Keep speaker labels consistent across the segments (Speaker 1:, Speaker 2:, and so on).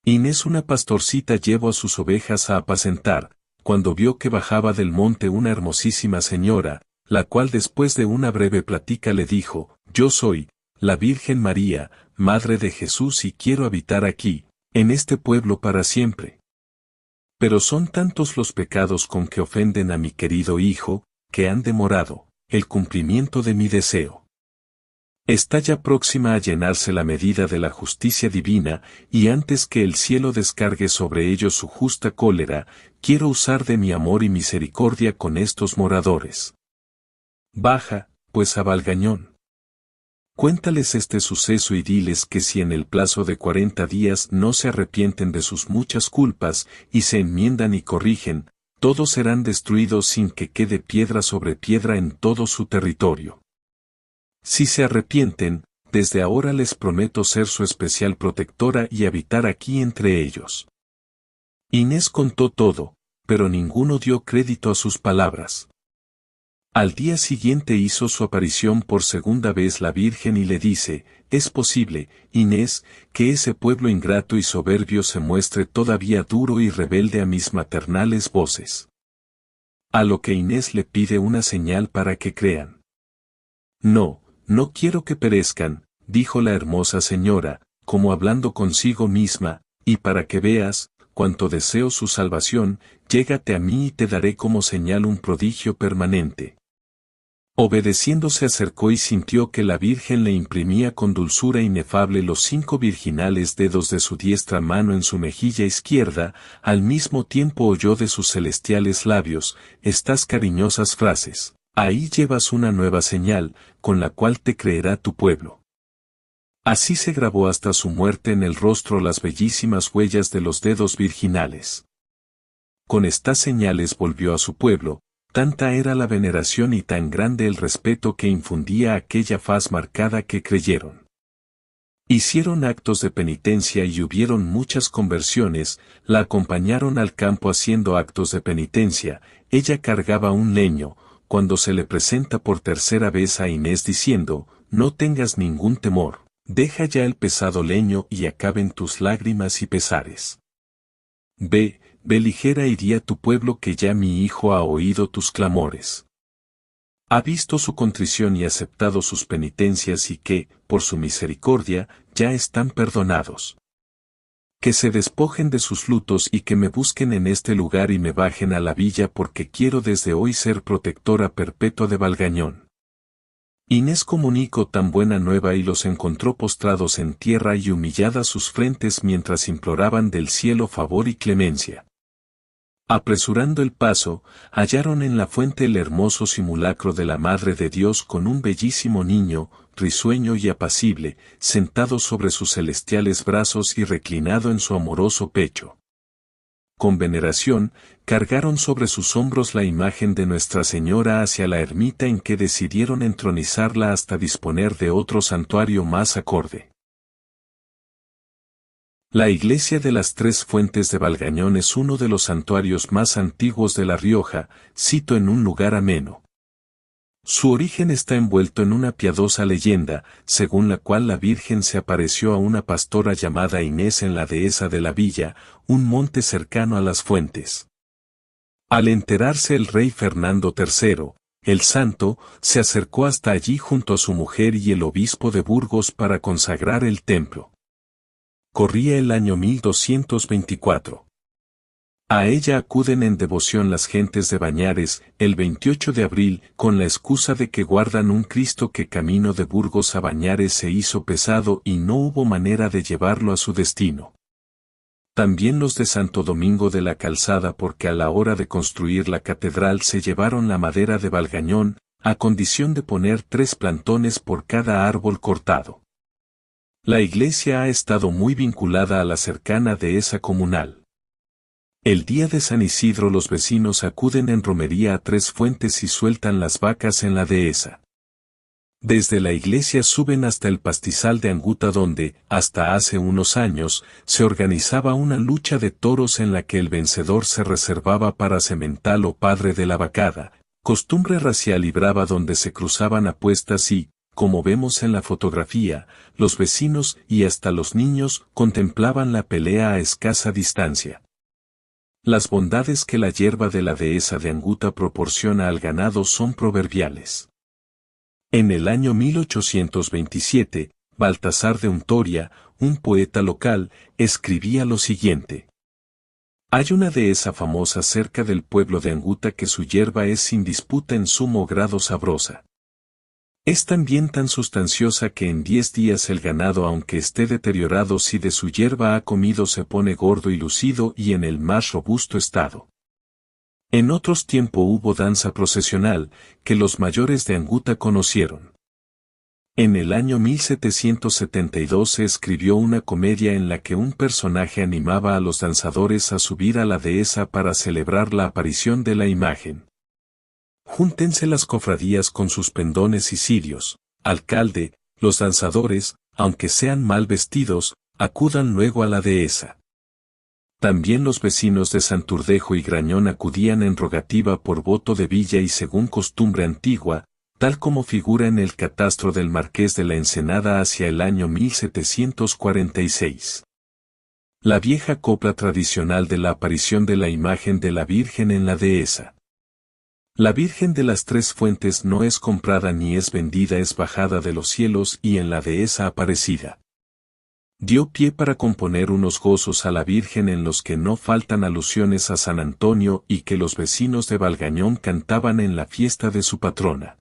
Speaker 1: Inés, una pastorcita, llevó a sus ovejas a apacentar, cuando vio que bajaba del monte una hermosísima señora, la cual después de una breve plática le dijo: «Yo soy la Virgen María, Madre de Jesús, y quiero habitar aquí, en este pueblo para siempre. Pero son tantos los pecados con que ofenden a mi querido hijo, que han demorado el cumplimiento de mi deseo. Está ya próxima a llenarse la medida de la justicia divina, y antes que el cielo descargue sobre ellos su justa cólera, quiero usar de mi amor y misericordia con estos moradores. Baja, pues, a Valgañón. Cuéntales este suceso y diles que si en el plazo de 40 días no se arrepienten de sus muchas culpas y se enmiendan y corrigen, todos serán destruidos sin que quede piedra sobre piedra en todo su territorio. Si se arrepienten, desde ahora les prometo ser su especial protectora y habitar aquí entre ellos». Inés contó todo, pero ninguno dio crédito a sus palabras. Al día siguiente hizo su aparición por segunda vez la Virgen y le dice: «Es posible, Inés, que ese pueblo ingrato y soberbio se muestre todavía duro y rebelde a mis maternales voces». A lo que Inés le pide una señal para que crean. «No, no quiero que perezcan», dijo la hermosa señora, como hablando consigo misma, «y para que veas cuánto deseo su salvación, llégate a mí y te daré como señal un prodigio permanente». Obedeciendo se acercó y sintió que la Virgen le imprimía con dulzura inefable los 5 virginales dedos de su diestra mano en su mejilla izquierda. Al mismo tiempo oyó de sus celestiales labios estas cariñosas frases: «Ahí llevas una nueva señal, con la cual te creerá tu pueblo». Así se grabó hasta su muerte en el rostro las bellísimas huellas de los dedos virginales. Con estas señales volvió a su pueblo. Tanta era la veneración y tan grande el respeto que infundía aquella faz marcada que creyeron. Hicieron actos de penitencia y hubieron muchas conversiones. La acompañaron al campo haciendo actos de penitencia. Ella cargaba un leño, cuando se le presenta por tercera vez a Inés diciendo: «No tengas ningún temor, deja ya el pesado leño y acaben tus lágrimas y pesares. Ve ligera y di a tu pueblo que ya mi hijo ha oído tus clamores. Ha visto su contrición y aceptado sus penitencias y que, por su misericordia, ya están perdonados. Que se despojen de sus lutos y que me busquen en este lugar y me bajen a la villa porque quiero desde hoy ser protectora perpetua de Valgañón». Inés comunicó tan buena nueva y los encontró postrados en tierra y humilladas sus frentes mientras imploraban del cielo favor y clemencia. Apresurando el paso, hallaron en la fuente el hermoso simulacro de la Madre de Dios con un bellísimo niño, risueño y apacible, sentado sobre sus celestiales brazos y reclinado en su amoroso pecho. Con veneración, cargaron sobre sus hombros la imagen de Nuestra Señora hacia la ermita en que decidieron entronizarla hasta disponer de otro santuario más acorde. La iglesia de las Tres Fuentes de Valgañón es uno de los santuarios más antiguos de La Rioja, sito en un lugar ameno. Su origen está envuelto en una piadosa leyenda, según la cual la Virgen se apareció a una pastora llamada Inés en la dehesa de la villa, un monte cercano a las fuentes. Al enterarse el rey Fernando III, el santo, se acercó hasta allí junto a su mujer y el obispo de Burgos para consagrar el templo. Corría el año 1224. A ella acuden en devoción las gentes de Bañares, el 28 de abril, con la excusa de que guardan un Cristo que camino de Burgos a Bañares se hizo pesado y no hubo manera de llevarlo a su destino. También los de Santo Domingo de la Calzada, porque a la hora de construir la catedral se llevaron la madera de Valgañón, a condición de poner 3 plantones por cada árbol cortado. La iglesia ha estado muy vinculada a la cercana dehesa comunal. El día de San Isidro los vecinos acuden en romería a Tres Fuentes y sueltan las vacas en la dehesa. Desde la iglesia suben hasta el pastizal de Anguta donde, hasta hace unos años, se organizaba una lucha de toros en la que el vencedor se reservaba para semental o padre de la vacada, costumbre racial y brava donde se cruzaban apuestas y, como vemos en la fotografía, los vecinos y hasta los niños contemplaban la pelea a escasa distancia. Las bondades que la hierba de la dehesa de Anguta proporciona al ganado son proverbiales. En el año 1827, Baltasar de Untoria, un poeta local, escribía lo siguiente. Hay una dehesa famosa cerca del pueblo de Anguta que su hierba es sin disputa en sumo grado sabrosa. Es también tan sustanciosa que en 10 días el ganado, aunque esté deteriorado, si de su hierba ha comido, se pone gordo y lucido y en el más robusto estado. En otros tiempos hubo danza procesional, que los mayores de Anguta conocieron. En el año 1772 se escribió una comedia en la que un personaje animaba a los danzadores a subir a la dehesa para celebrar la aparición de la imagen. Júntense las cofradías con sus pendones y cirios, alcalde, los danzadores, aunque sean mal vestidos, acudan luego a la dehesa. También los vecinos de Santurdejo y Grañón acudían en rogativa por voto de villa y según costumbre antigua, tal como figura en el catastro del Marqués de la Ensenada hacia el año 1746. La vieja copla tradicional de la aparición de la imagen de la Virgen en la dehesa. La Virgen de las Tres Fuentes no es comprada ni es vendida, es bajada de los cielos y en la dehesa aparecida. Dio pie para componer unos gozos a la Virgen en los que no faltan alusiones a San Antonio y que los vecinos de Valgañón cantaban en la fiesta de su patrona.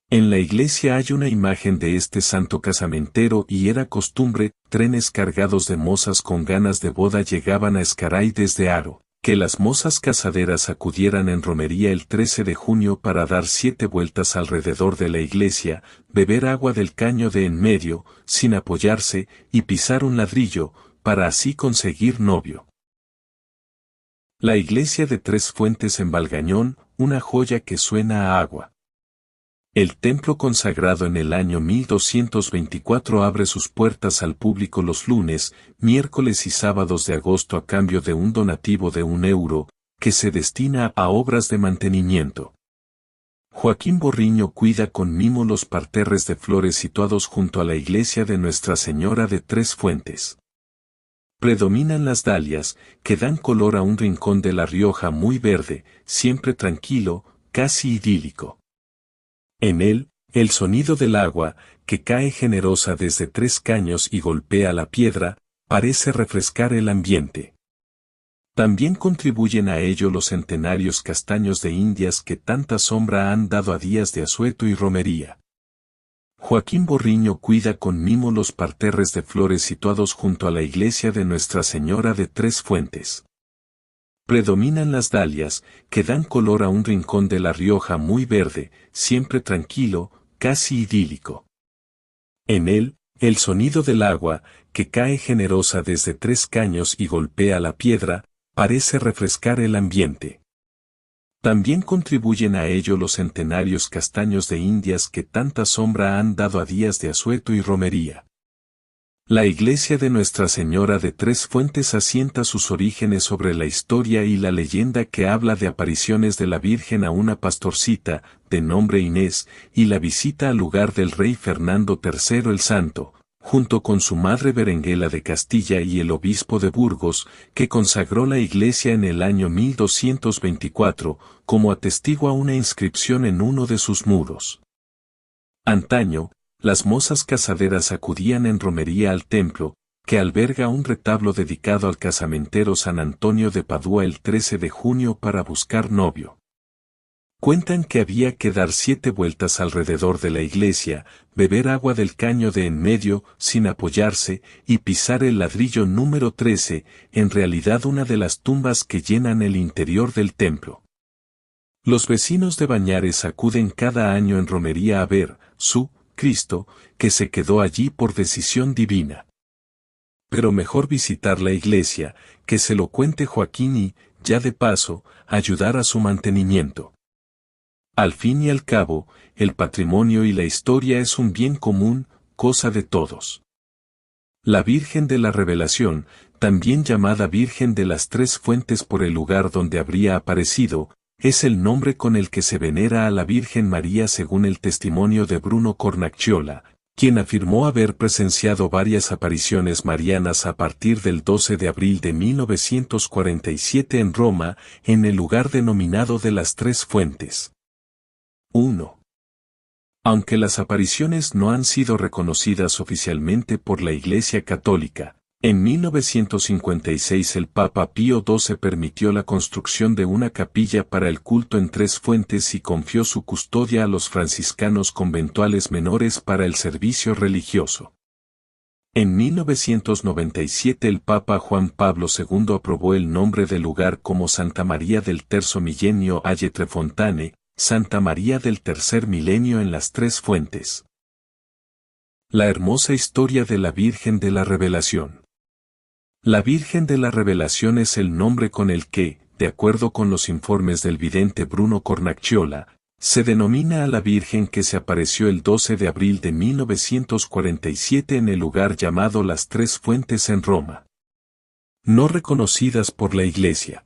Speaker 1: En la iglesia hay una imagen de este santo casamentero y era costumbre, trenes cargados de mozas con ganas de boda llegaban a Escaray desde Haro, que las mozas casaderas acudieran en romería el 13 de junio para dar 7 vueltas alrededor de la iglesia, beber agua del caño de en medio, sin apoyarse, y pisar un ladrillo, para así conseguir novio. La iglesia de Tres Fuentes en Valgañón, una joya que suena a agua. El templo consagrado en el año 1224 abre sus puertas al público los lunes, miércoles y sábados de agosto a cambio de un donativo de €1, que se destina a obras de mantenimiento. Joaquín Borriño cuida con mimo los parterres de flores situados junto a la iglesia de Nuestra Señora de Tres Fuentes. Predominan las dalias, que dan color a un rincón de La Rioja muy verde, siempre tranquilo, casi idílico. En él, el sonido del agua, que cae generosa desde 3 caños y golpea la piedra, parece refrescar el ambiente. También contribuyen a ello los centenarios castaños de Indias que tanta sombra han dado a días de asueto y romería. Joaquín Borriño cuida con mimo los parterres de flores situados junto a la iglesia de Nuestra Señora de Tres Fuentes. Predominan las dalias, que dan color a un rincón de La Rioja muy verde, siempre tranquilo, casi idílico. En él, el sonido del agua, que cae generosa desde 3 caños y golpea la piedra, parece refrescar el ambiente. También contribuyen a ello los centenarios castaños de Indias que tanta sombra han dado a días de asueto y romería. La iglesia de Nuestra Señora de Tres Fuentes asienta sus orígenes sobre la historia y la leyenda que habla de apariciones de la Virgen a una pastorcita, de nombre Inés, y la visita al lugar del rey Fernando III el Santo, junto con su madre Berenguela de Castilla y el obispo de Burgos, que consagró la iglesia en el año 1224, como atestigua una inscripción en uno de sus muros. Antaño, las mozas casaderas acudían en romería al templo, que alberga un retablo dedicado al casamentero San Antonio de Padua el 13 de junio para buscar novio. Cuentan que había que dar 7 vueltas alrededor de la iglesia, beber agua del caño de en medio sin apoyarse y pisar el ladrillo número 13, en realidad una de las tumbas que llenan el interior del templo. Los vecinos de Bañares acuden cada año en romería a ver, su Cristo, que se quedó allí por decisión divina. Pero mejor visitar la iglesia, que se lo cuente Joaquín y, ya de paso, ayudar a su mantenimiento. Al fin y al cabo, el patrimonio y la historia es un bien común, cosa de todos. La Virgen de la Revelación, también llamada Virgen de las Tres Fuentes por el lugar donde habría aparecido, es el nombre con el que se venera a la Virgen María según el testimonio de Bruno Cornacciola, quien afirmó haber presenciado varias apariciones marianas a partir del 12 de abril de 1947 en Roma, en el lugar denominado de las Tres Fuentes. 1. Aunque las apariciones no han sido reconocidas oficialmente por la Iglesia Católica, en 1956 el Papa Pío XII permitió la construcción de una capilla para el culto en Tres Fuentes y confió su custodia a los franciscanos conventuales menores para el servicio religioso. En 1997 el Papa Juan Pablo II aprobó el nombre del lugar como Santa María del Terzo Milenio alle Tre Fontane, Santa María del Tercer Milenio en las Tres Fuentes. La hermosa historia de la Virgen de la Revelación. La Virgen de la Revelación es el nombre con el que, de acuerdo con los informes del vidente Bruno Cornacciola, se denomina a la Virgen que se apareció el 12 de abril de 1947 en el lugar llamado Las Tres Fuentes en Roma. No reconocidas por la Iglesia.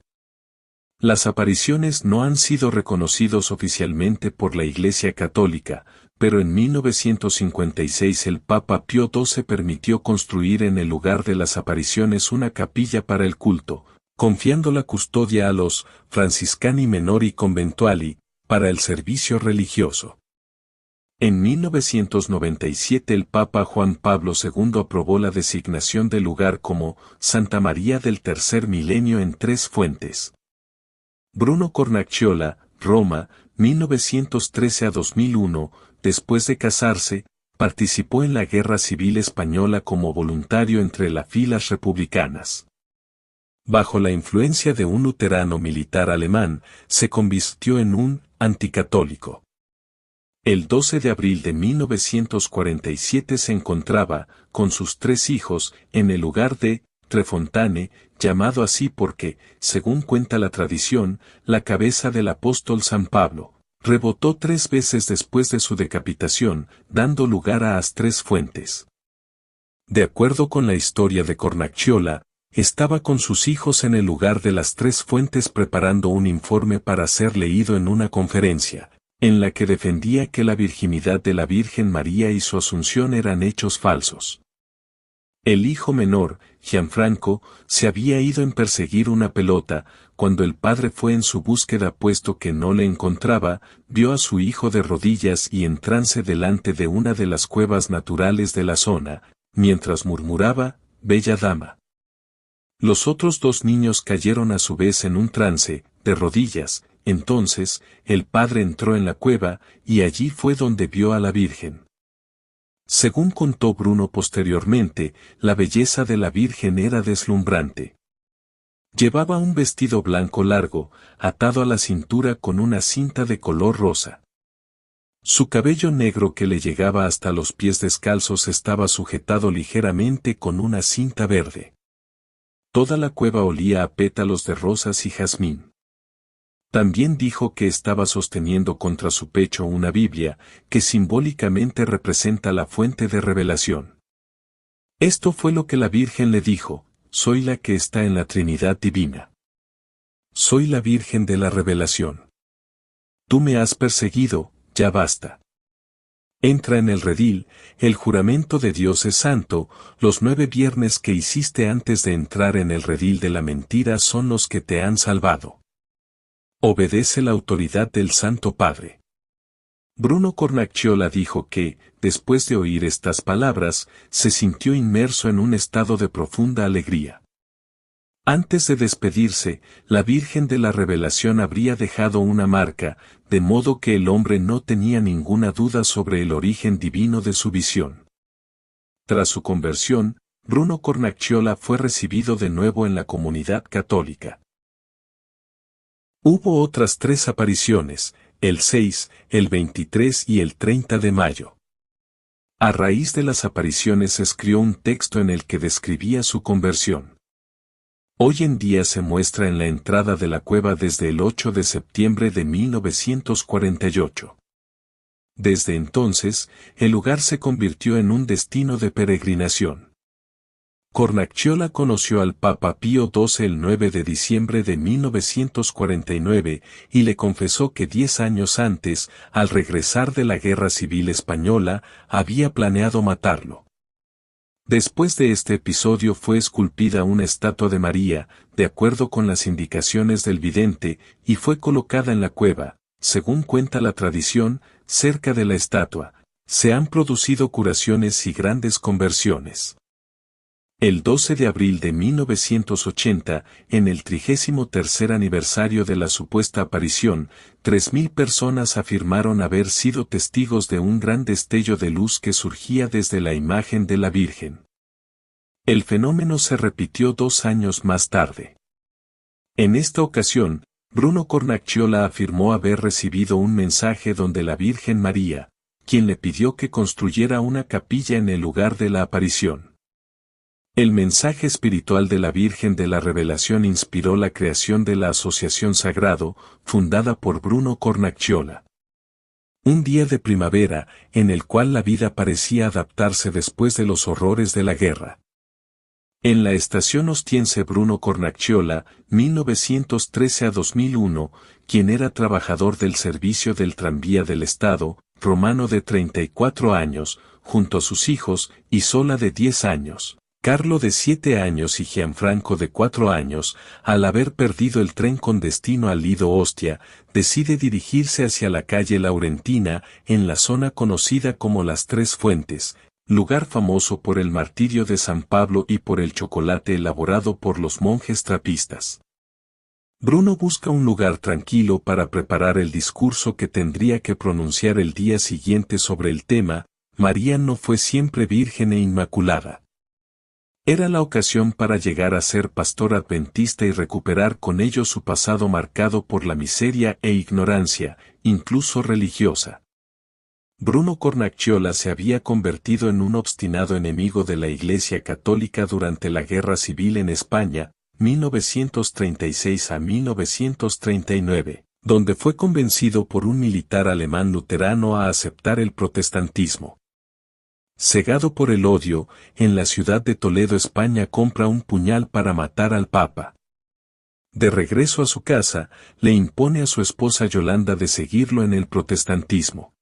Speaker 1: Las apariciones no han sido reconocidos oficialmente por la Iglesia Católica, pero en 1956 el Papa Pío XII permitió construir en el lugar de las apariciones una capilla para el culto, confiando la custodia a los Franciscani Minori Conventuali, para el servicio religioso. En 1997 el Papa Juan Pablo II aprobó la designación del lugar como Santa María del Tercer Milenio en Tres Fuentes. Bruno Cornacciola, Roma, 1913 a 2001, después de casarse, participó en la Guerra Civil Española como voluntario entre las filas republicanas. Bajo la influencia de un luterano militar alemán, se convirtió en un anticatólico. El 12 de abril de 1947 se encontraba, con sus 3 hijos, en el lugar de Tre Fontane, llamado así porque, según cuenta la tradición, la cabeza del apóstol San Pablo rebotó 3 veces después de su decapitación, dando lugar a las Tres Fuentes. De acuerdo con la historia de Cornacciola, estaba con sus hijos en el lugar de las Tres Fuentes preparando un informe para ser leído en una conferencia, en la que defendía que la virginidad de la Virgen María y su asunción eran hechos falsos. El hijo menor, Gianfranco, se había ido en perseguir una pelota, cuando el padre fue en su búsqueda puesto que no le encontraba, vio a su hijo de rodillas y en trance delante de una de las cuevas naturales de la zona, mientras murmuraba, «Bella dama». Los otros 2 niños cayeron a su vez en un trance, de rodillas, entonces, el padre entró en la cueva, y allí fue donde vio a la Virgen. Según contó Bruno posteriormente, la belleza de la Virgen era deslumbrante. Llevaba un vestido blanco largo, atado a la cintura con una cinta de color rosa. Su cabello negro que le llegaba hasta los pies descalzos estaba sujetado ligeramente con una cinta verde. Toda la cueva olía a pétalos de rosas y jazmín. También dijo que estaba sosteniendo contra su pecho una Biblia, que simbólicamente representa la fuente de revelación. Esto fue lo que la Virgen le dijo: «Soy la que está en la Trinidad Divina. Soy la Virgen de la Revelación. Tú me has perseguido, ya basta. Entra en el redil, el juramento de Dios es santo, los 9 viernes que hiciste antes de entrar en el redil de la mentira son los que te han salvado. Obedece la autoridad del Santo Padre». Bruno Cornacciola dijo que, después de oír estas palabras, se sintió inmerso en un estado de profunda alegría. Antes de despedirse, la Virgen de la Revelación habría dejado una marca, de modo que el hombre no tenía ninguna duda sobre el origen divino de su visión. Tras su conversión, Bruno Cornacciola fue recibido de nuevo en la comunidad católica. Hubo otras 3 apariciones, el 6, el 23 y el 30 de mayo. A raíz de las apariciones escribió un texto en el que describía su conversión. Hoy en día se muestra en la entrada de la cueva desde el 8 de septiembre de 1948. Desde entonces, el lugar se convirtió en un destino de peregrinación. Cornacchiola conoció al Papa Pío XII el 9 de diciembre de 1949 y le confesó que 10 años antes, al regresar de la Guerra Civil Española, había planeado matarlo. Después de este episodio fue esculpida una estatua de María, de acuerdo con las indicaciones del vidente, y fue colocada en la cueva. Según cuenta la tradición, cerca de la estatua, se han producido curaciones y grandes conversiones. El 12 de abril de 1980, en el 33º aniversario de la supuesta aparición, 3.000 personas afirmaron haber sido testigos de un gran destello de luz que surgía desde la imagen de la Virgen. El fenómeno se repitió 2 años más tarde. En esta ocasión, Bruno Cornacchiola afirmó haber recibido un mensaje donde la Virgen María, quien le pidió que construyera una capilla en el lugar de la aparición. El mensaje espiritual de la Virgen de la Revelación inspiró la creación de la Asociación Sagrado, fundada por Bruno Cornacchiola. Un día de primavera, en el cual la vida parecía adaptarse después de los horrores de la guerra. En la estación ostiense Bruno Cornacchiola, 1913 a 2001, quien era trabajador del servicio del tranvía del Estado, romano de 34 años, junto a sus hijos, Isola de 10 años. Carlo de 7 años y Gianfranco de 4 años, al haber perdido el tren con destino a Lido Ostia, decide dirigirse hacia la calle Laurentina, en la zona conocida como Las Tres Fuentes, lugar famoso por el martirio de San Pablo y por el chocolate elaborado por los monjes trapistas. Bruno busca un lugar tranquilo para preparar el discurso que tendría que pronunciar el día siguiente sobre el tema, María no fue siempre virgen e inmaculada. Era la ocasión para llegar a ser pastor adventista y recuperar con ello su pasado marcado por la miseria e ignorancia, incluso religiosa. Bruno Cornacchiola se había convertido en un obstinado enemigo de la Iglesia Católica durante la Guerra Civil en España, 1936 a 1939, donde fue convencido por un militar alemán luterano a aceptar el protestantismo. Cegado por el odio, en la ciudad de Toledo, España, compra un puñal para matar al Papa. De regreso a su casa, le impone a su esposa Yolanda de seguirlo en el protestantismo.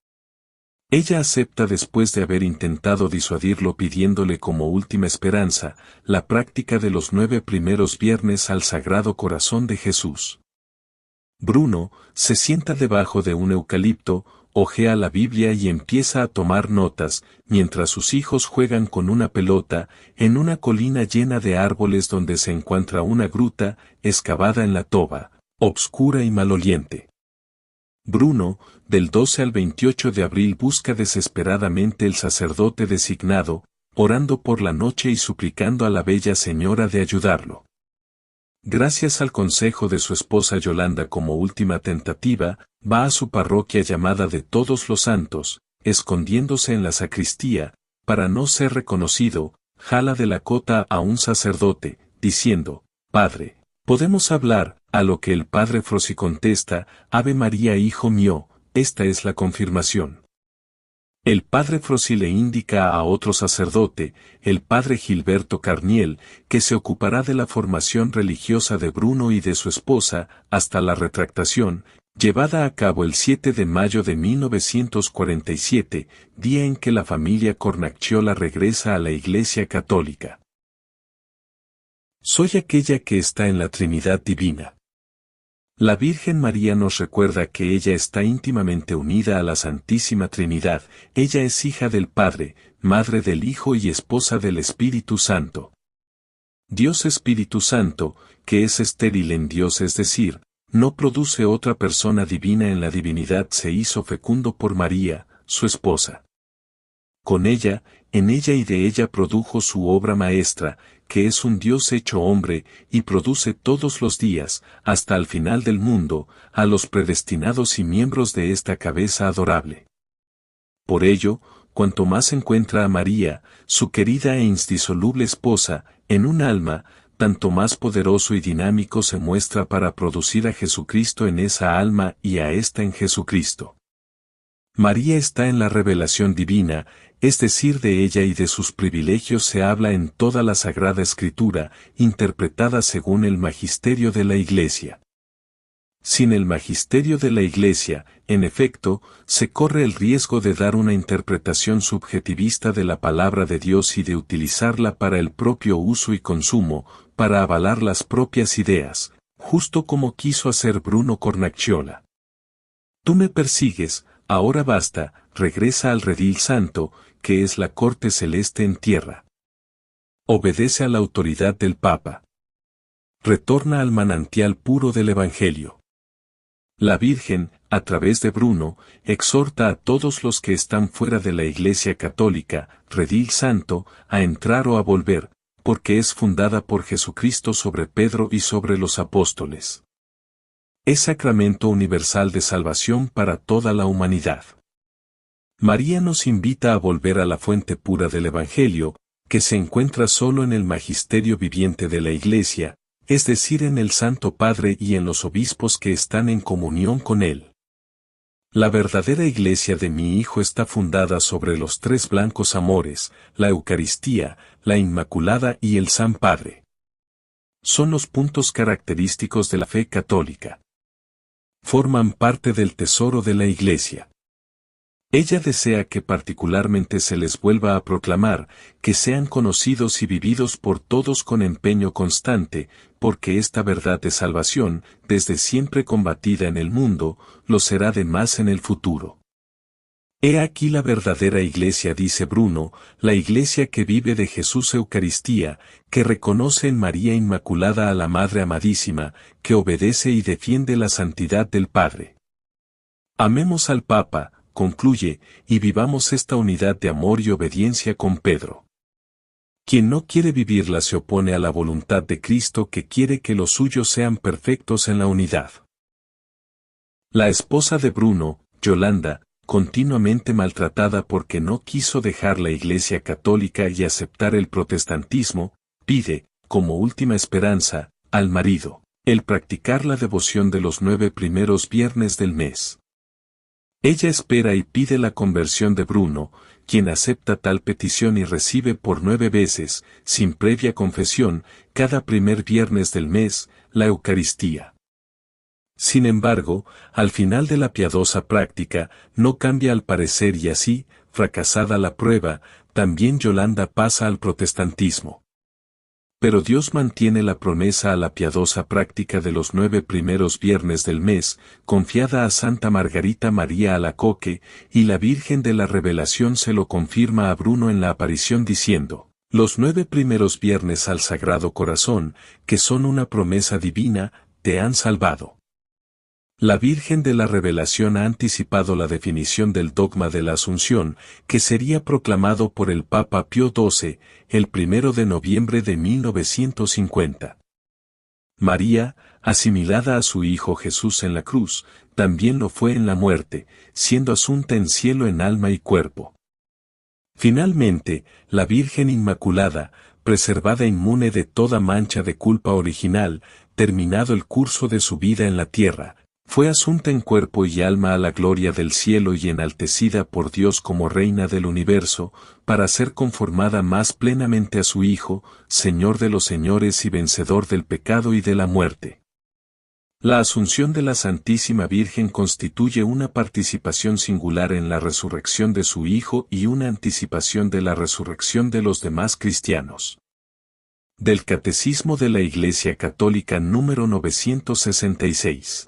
Speaker 1: Ella acepta después de haber intentado disuadirlo pidiéndole como última esperanza la práctica de los 9 primeros viernes al Sagrado Corazón de Jesús. Bruno se sienta debajo de un eucalipto, hojea la Biblia y empieza a tomar notas, mientras sus hijos juegan con una pelota, en una colina llena de árboles donde se encuentra una gruta, excavada en la toba, obscura y maloliente. Bruno, del 12 al 28 de abril busca desesperadamente el sacerdote designado, orando por la noche y suplicando a la bella señora de ayudarlo. Gracias al consejo de su esposa Yolanda como última tentativa, va a su parroquia llamada de Todos los Santos, escondiéndose en la sacristía, para no ser reconocido, jala de la cota a un sacerdote, diciendo, «Padre, ¿podemos hablar?», a lo que el padre Frossi contesta, «Ave María, hijo mío, esta es la confirmación». El padre Frossi le indica a otro sacerdote, el padre Gilberto Carniel, que se ocupará de la formación religiosa de Bruno y de su esposa, hasta la retractación, llevada a cabo el 7 de mayo de 1947, día en que la familia Cornacchiola regresa a la Iglesia Católica. Soy aquella que está en la Trinidad Divina. La Virgen María nos recuerda que ella está íntimamente unida a la Santísima Trinidad, ella es hija del Padre, madre del Hijo y esposa del Espíritu Santo. Dios Espíritu Santo, que es estéril en Dios, es decir, no produce otra persona divina en la divinidad, se hizo fecundo por María, su esposa. Con ella, en ella y de ella produjo su obra maestra, que es un Dios hecho hombre, y produce todos los días, hasta el final del mundo, a los predestinados y miembros de esta cabeza adorable. Por ello, cuanto más encuentra a María, su querida e indisoluble esposa, en un alma, tanto más poderoso y dinámico se muestra para producir a Jesucristo en esa alma y a ésta en Jesucristo. María está en la revelación divina, es decir, de ella y de sus privilegios se habla en toda la Sagrada Escritura, interpretada según el magisterio de la Iglesia. Sin el magisterio de la Iglesia, en efecto, se corre el riesgo de dar una interpretación subjetivista de la palabra de Dios y de utilizarla para el propio uso y consumo, para avalar las propias ideas, justo como quiso hacer Bruno Cornacchiola. Tú me persigues, ahora basta, regresa al redil santo, que es la corte celeste en tierra. Obedece a la autoridad del Papa. Retorna al manantial puro del Evangelio. La Virgen, a través de Bruno, exhorta a todos los que están fuera de la Iglesia Católica, redil santo, a entrar o a volver, porque es fundada por Jesucristo sobre Pedro y sobre los apóstoles. Es sacramento universal de salvación para toda la humanidad. María nos invita a volver a la fuente pura del Evangelio, que se encuentra solo en el magisterio viviente de la Iglesia, es decir, en el Santo Padre y en los obispos que están en comunión con él. La verdadera Iglesia de mi Hijo está fundada sobre los tres blancos amores, la Eucaristía, la Inmaculada y el San Padre. Son los puntos característicos de la fe católica. Forman parte del tesoro de la Iglesia. Ella desea que particularmente se les vuelva a proclamar, que sean conocidos y vividos por todos con empeño constante, porque esta verdad de salvación, desde siempre combatida en el mundo, lo será de más en el futuro. He aquí la verdadera Iglesia, dice Bruno, la Iglesia que vive de Jesús Eucaristía, que reconoce en María Inmaculada a la Madre Amadísima, que obedece y defiende la santidad del Padre. Amemos al Papa, concluye, y vivamos esta unidad de amor y obediencia con Pedro. Quien no quiere vivirla se opone a la voluntad de Cristo que quiere que los suyos sean perfectos en la unidad. La esposa de Bruno, Yolanda, continuamente maltratada porque no quiso dejar la Iglesia Católica y aceptar el protestantismo, pide, como última esperanza, al marido, el practicar la devoción de los 9 primeros viernes del mes. Ella espera y pide la conversión de Bruno, quien acepta tal petición y recibe por 9 veces, sin previa confesión, cada primer viernes del mes, la Eucaristía. Sin embargo, al final de la piadosa práctica, no cambia al parecer y así, fracasada la prueba, también Yolanda pasa al protestantismo. Pero Dios mantiene la promesa a la piadosa práctica de los 9 primeros viernes del mes, confiada a Santa Margarita María Alacoque, y la Virgen de la Revelación se lo confirma a Bruno en la aparición diciendo, los 9 primeros viernes al Sagrado Corazón, que son una promesa divina, te han salvado. La Virgen de la Revelación ha anticipado la definición del dogma de la Asunción, que sería proclamado por el Papa Pío XII, el 1 de noviembre de 1950. María, asimilada a su Hijo Jesús en la cruz, también lo fue en la muerte, siendo asunta en cielo en alma y cuerpo. Finalmente, la Virgen Inmaculada, preservada inmune de toda mancha de culpa original, terminado el curso de su vida en la tierra, fue asunta en cuerpo y alma a la gloria del cielo y enaltecida por Dios como Reina del universo, para ser conformada más plenamente a su Hijo, Señor de los señores y vencedor del pecado y de la muerte. La Asunción de la Santísima Virgen constituye una participación singular en la resurrección de su Hijo y una anticipación de la resurrección de los demás cristianos. Del Catecismo de la Iglesia Católica número 966.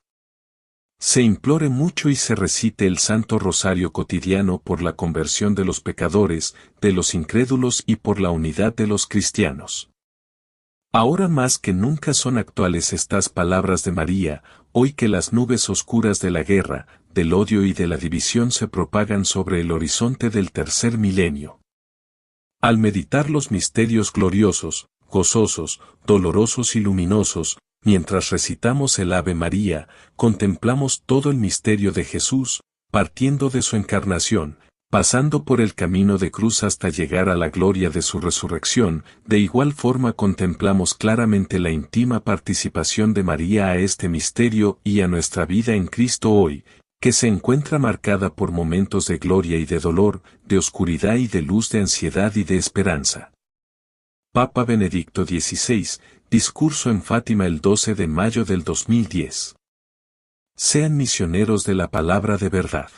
Speaker 1: Se implore mucho y se recite el Santo Rosario cotidiano por la conversión de los pecadores, de los incrédulos y por la unidad de los cristianos. Ahora más que nunca son actuales estas palabras de María, hoy que las nubes oscuras de la guerra, del odio y de la división se propagan sobre el horizonte del tercer milenio. Al meditar los misterios gloriosos, gozosos, dolorosos y luminosos, mientras recitamos el Ave María, contemplamos todo el misterio de Jesús, partiendo de su encarnación, pasando por el camino de cruz hasta llegar a la gloria de su resurrección. De igual forma contemplamos claramente la íntima participación de María a este misterio y a nuestra vida en Cristo hoy, que se encuentra marcada por momentos de gloria y de dolor, de oscuridad y de luz, de ansiedad y de esperanza. Papa Benedicto XVI, discurso en Fátima el 12 de mayo del 2010. Sean misioneros de la palabra de verdad.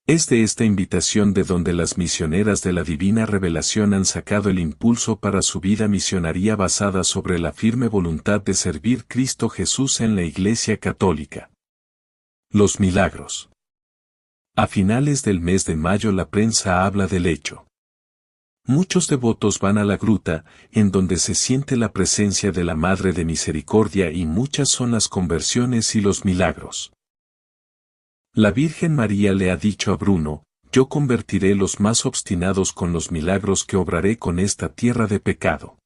Speaker 1: Es de esta invitación de donde las misioneras de la divina revelación han sacado el impulso para su vida misionaria basada sobre la firme voluntad de servir Cristo Jesús en la Iglesia Católica. Los milagros. A finales del mes de mayo la prensa habla del hecho. Muchos devotos van a la gruta, en donde se siente la presencia de la Madre de Misericordia, y muchas son las conversiones y los milagros. La Virgen María le ha dicho a Bruno: yo convertiré los más obstinados con los milagros que obraré con esta tierra de pecado.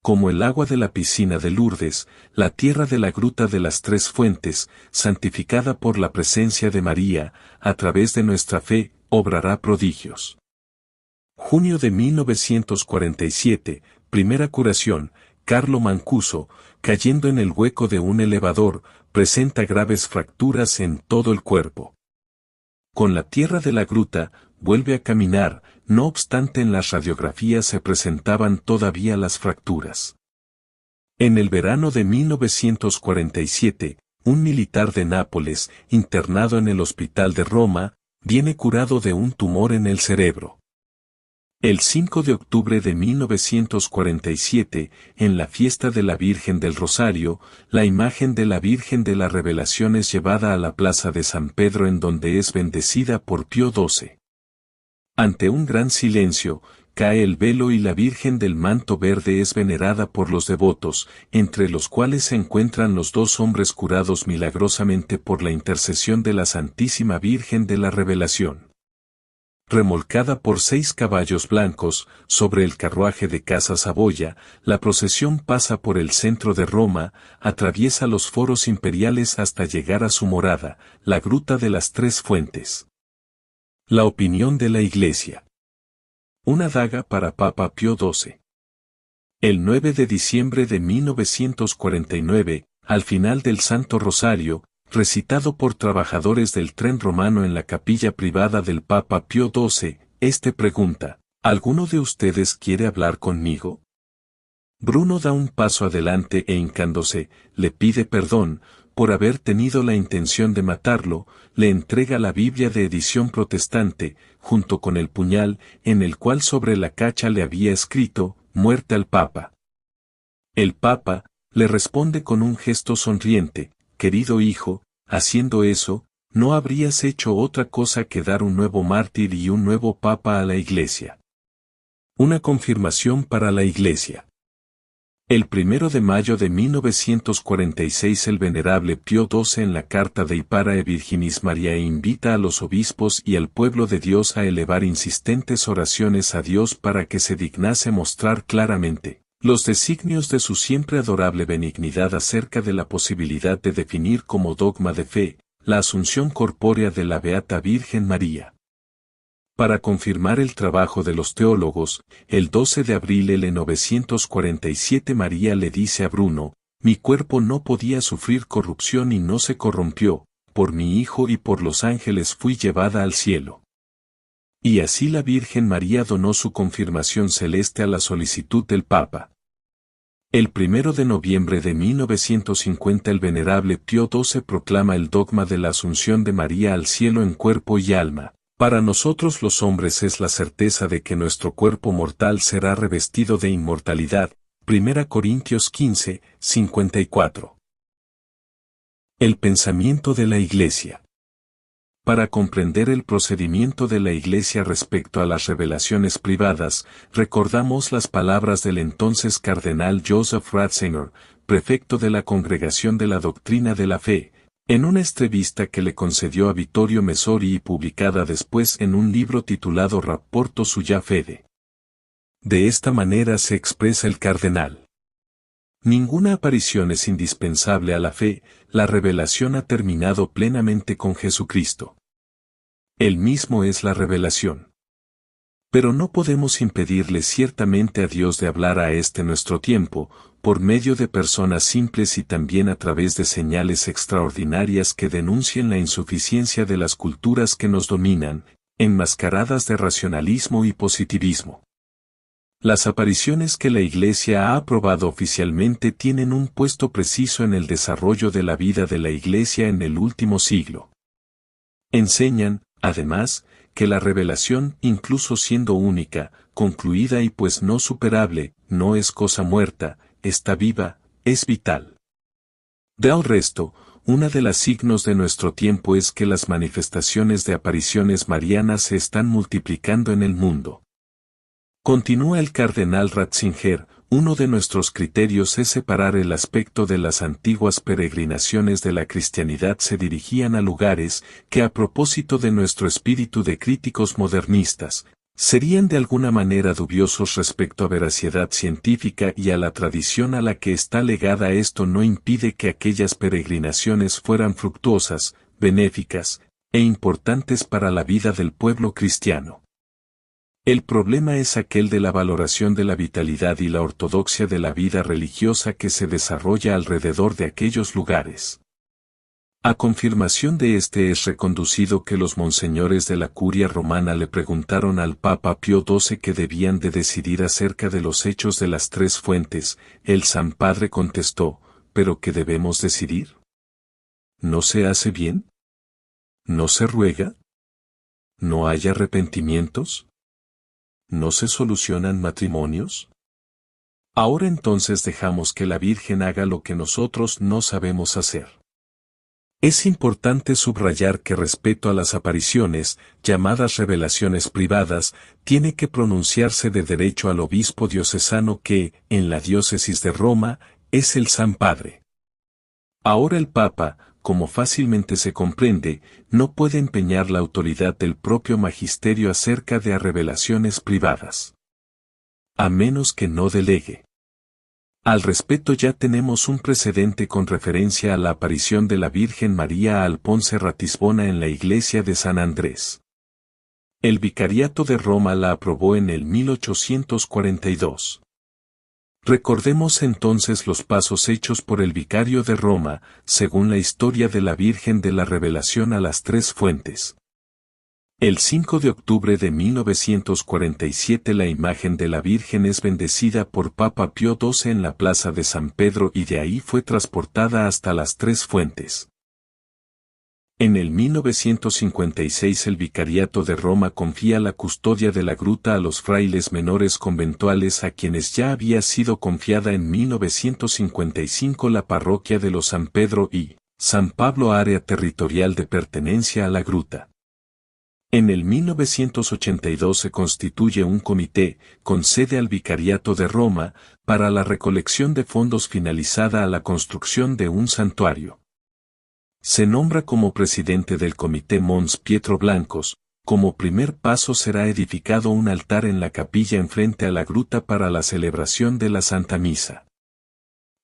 Speaker 1: Como el agua de la piscina de Lourdes, la tierra de la gruta de las tres fuentes, santificada por la presencia de María, a través de nuestra fe, obrará prodigios. Junio de 1947, primera curación. Carlo Mancuso, cayendo en el hueco de un elevador, presenta graves fracturas en todo el cuerpo. Con la tierra de la gruta, vuelve a caminar, no obstante en las radiografías se presentaban todavía las fracturas. En el verano de 1947, un militar de Nápoles, internado en el hospital de Roma, viene curado de un tumor en el cerebro. El 5 de octubre de 1947, en la fiesta de la Virgen del Rosario, la imagen de la Virgen de la Revelación es llevada a la plaza de San Pedro, en donde es bendecida por Pío XII. Ante un gran silencio, cae el velo y la Virgen del Manto Verde es venerada por los devotos, entre los cuales se encuentran los dos hombres curados milagrosamente por la intercesión de la Santísima Virgen de la Revelación. Remolcada por 6 caballos blancos, sobre el carruaje de Casa Saboya, la procesión pasa por el centro de Roma, atraviesa los foros imperiales hasta llegar a su morada, la Gruta de las Tres Fuentes. La opinión de la Iglesia. Una daga para Papa Pío XII. El 9 de diciembre de 1949, al final del Santo Rosario, recitado por trabajadores del tren romano en la capilla privada del Papa Pío XII, este pregunta: ¿alguno de ustedes quiere hablar conmigo? Bruno da un paso adelante e hincándose, le pide perdón, por haber tenido la intención de matarlo, le entrega la Biblia de edición protestante, junto con el puñal, en el cual sobre la cacha le había escrito: muerte al Papa. El Papa le responde con un gesto sonriente: querido hijo, haciendo eso, no habrías hecho otra cosa que dar un nuevo mártir y un nuevo Papa a la Iglesia. Una confirmación para la Iglesia. El 1 de mayo de 1946 el venerable Pío XII en la carta de Ipara e Virginis Mariae invita a los obispos y al pueblo de Dios a elevar insistentes oraciones a Dios para que se dignase mostrar claramente los designios de su siempre adorable benignidad acerca de la posibilidad de definir como dogma de fe la asunción corpórea de la Beata Virgen María. Para confirmar el trabajo de los teólogos, el 12 de abril de 947 María le dice a Bruno: mi cuerpo no podía sufrir corrupción y no se corrompió, por mi Hijo y por los ángeles fui llevada al cielo. Y así la Virgen María donó su confirmación celeste a la solicitud del Papa. El 1 de noviembre de 1950 el venerable Pío XII proclama el dogma de la Asunción de María al cielo en cuerpo y alma. Para nosotros los hombres es la certeza de que nuestro cuerpo mortal será revestido de inmortalidad. 1 Corintios 15, 54. El pensamiento de la Iglesia. Para comprender el procedimiento de la Iglesia respecto a las revelaciones privadas, recordamos las palabras del entonces cardenal Joseph Ratzinger, prefecto de la Congregación de la Doctrina de la Fe, en una entrevista que le concedió a Vittorio Messori y publicada después en un libro titulado Rapporto sulla Fede. De esta manera se expresa el cardenal: ninguna aparición es indispensable a la fe, la revelación ha terminado plenamente con Jesucristo. Él mismo es la revelación. Pero no podemos impedirle ciertamente a Dios de hablar a este nuestro tiempo, por medio de personas simples y también a través de señales extraordinarias que denuncien la insuficiencia de las culturas que nos dominan, enmascaradas de racionalismo y positivismo. Las apariciones que la Iglesia ha aprobado oficialmente tienen un puesto preciso en el desarrollo de la vida de la Iglesia en el último siglo. Enseñan, además, que la revelación, incluso siendo única, concluida y pues no superable, no es cosa muerta, está viva, es vital. Del resto, una de las signos de nuestro tiempo es que las manifestaciones de apariciones marianas se están multiplicando en el mundo. Continúa el cardenal Ratzinger, uno de nuestros criterios es separar el aspecto de las antiguas peregrinaciones de la cristianidad se dirigían a lugares que a propósito de nuestro espíritu de críticos modernistas, serían de alguna manera dubiosos respecto a veracidad científica y a la tradición a la que está legada. Esto no impide que aquellas peregrinaciones fueran fructuosas, benéficas, e importantes para la vida del pueblo cristiano. El problema es aquel de la valoración de la vitalidad y la ortodoxia de la vida religiosa que se desarrolla alrededor de aquellos lugares. A confirmación de este es reconducido que los monseñores de la curia romana le preguntaron al Papa Pío XII que debían de decidir acerca de los hechos de las tres fuentes. El San Padre contestó, ¿pero qué debemos decidir? ¿No se hace bien? ¿No se ruega? ¿No hay arrepentimientos? ¿No se solucionan matrimonios? Ahora entonces dejamos que la Virgen haga lo que nosotros no sabemos hacer. Es importante subrayar que respecto a las apariciones, llamadas revelaciones privadas, tiene que pronunciarse de derecho al obispo diocesano que, en la diócesis de Roma, es el San Padre. Ahora el Papa, como fácilmente se comprende, no puede empeñar la autoridad del propio magisterio acerca de revelaciones privadas. A menos que no delegue. Al respecto ya tenemos un precedente con referencia a la aparición de la Virgen María a Alponce Ratisbona en la iglesia de San Andrés. El Vicariato de Roma la aprobó en el 1842. Recordemos entonces los pasos hechos por el Vicario de Roma, según la historia de la Virgen de la Revelación a las Tres Fuentes. El 5 de octubre de 1947 la imagen de la Virgen es bendecida por Papa Pío XII en la plaza de San Pedro y de ahí fue transportada hasta las Tres Fuentes. En el 1956 el Vicariato de Roma confía la custodia de la gruta a los frailes menores conventuales a quienes ya había sido confiada en 1955 la parroquia de los San Pedro y San Pablo área territorial de pertenencia a la gruta. En el 1982 se constituye un comité, con sede al Vicariato de Roma, para la recolección de fondos finalizada a la construcción de un santuario. Se nombra como presidente del comité Mons Pietro Blancos. Como primer paso será edificado un altar en la capilla enfrente a la gruta para la celebración de la Santa Misa.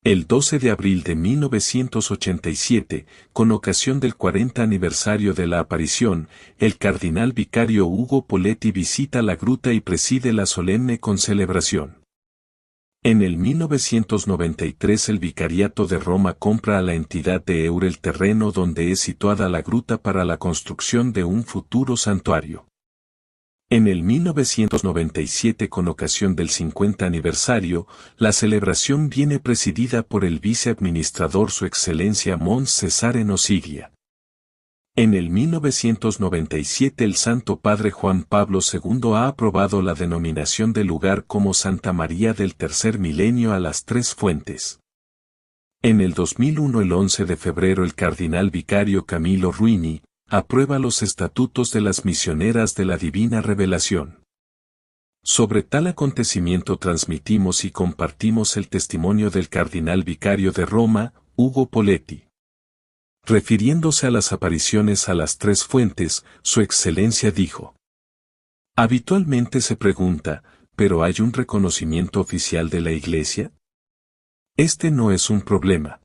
Speaker 1: El 12 de abril de 1987, con ocasión del 40 aniversario de la aparición, el cardenal vicario Ugo Poletti visita la gruta y preside la solemne concelebración. En el 1993 el Vicariato de Roma compra a la entidad de Eure el terreno donde es situada la gruta para la construcción de un futuro santuario. En el 1997 con ocasión del 50 aniversario, la celebración viene presidida por el viceadministrador Su Excelencia Mons Cesare Nosiglia. En el 1997 el Santo Padre Juan Pablo II ha aprobado la denominación del lugar como Santa María del Tercer Milenio a las Tres Fuentes. En el 2001 el 11 de febrero el cardenal vicario Camilo Ruini aprueba los estatutos de las misioneras de la Divina Revelación. Sobre tal acontecimiento transmitimos y compartimos el testimonio del cardenal vicario de Roma, Ugo Poletti. Refiriéndose a las apariciones a las Tres Fuentes, Su Excelencia dijo: habitualmente se pregunta, ¿pero hay un reconocimiento oficial de la Iglesia? Este no es un problema.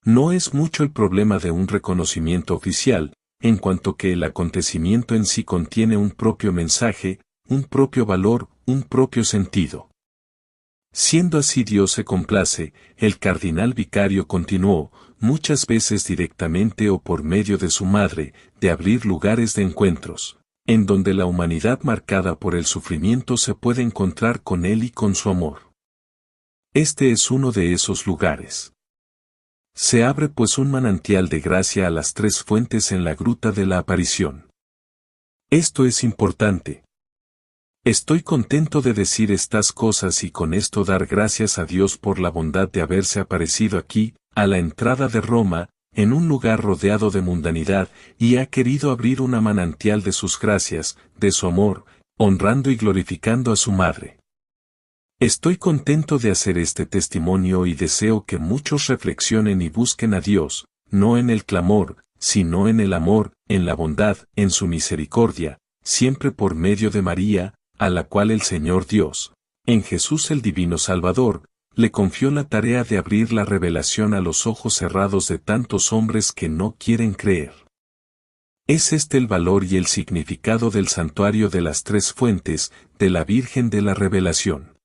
Speaker 1: No es mucho el problema de un reconocimiento oficial, en cuanto que el acontecimiento en sí contiene un propio mensaje, un propio valor, un propio sentido. Siendo así Dios se complace, el cardenal vicario continuó, muchas veces directamente o por medio de su madre, de abrir lugares de encuentros, en donde la humanidad marcada por el sufrimiento se puede encontrar con Él y con su amor. Este es uno de esos lugares. Se abre pues un manantial de gracia a las tres fuentes en la gruta de la aparición. Esto es importante. Estoy contento de decir estas cosas y con esto dar gracias a Dios por la bondad de haberse aparecido aquí, a la entrada de Roma, en un lugar rodeado de mundanidad, y ha querido abrir una manantial de sus gracias, de su amor, honrando y glorificando a su madre. Estoy contento de hacer este testimonio y deseo que muchos reflexionen y busquen a Dios, no en el clamor, sino en el amor, en la bondad, en su misericordia, siempre por medio de María, a la cual el Señor Dios, en Jesús el Divino Salvador, le confió la tarea de abrir la revelación a los ojos cerrados de tantos hombres que no quieren creer. Es este el valor y el significado del santuario de las tres fuentes, de la Virgen de la Revelación.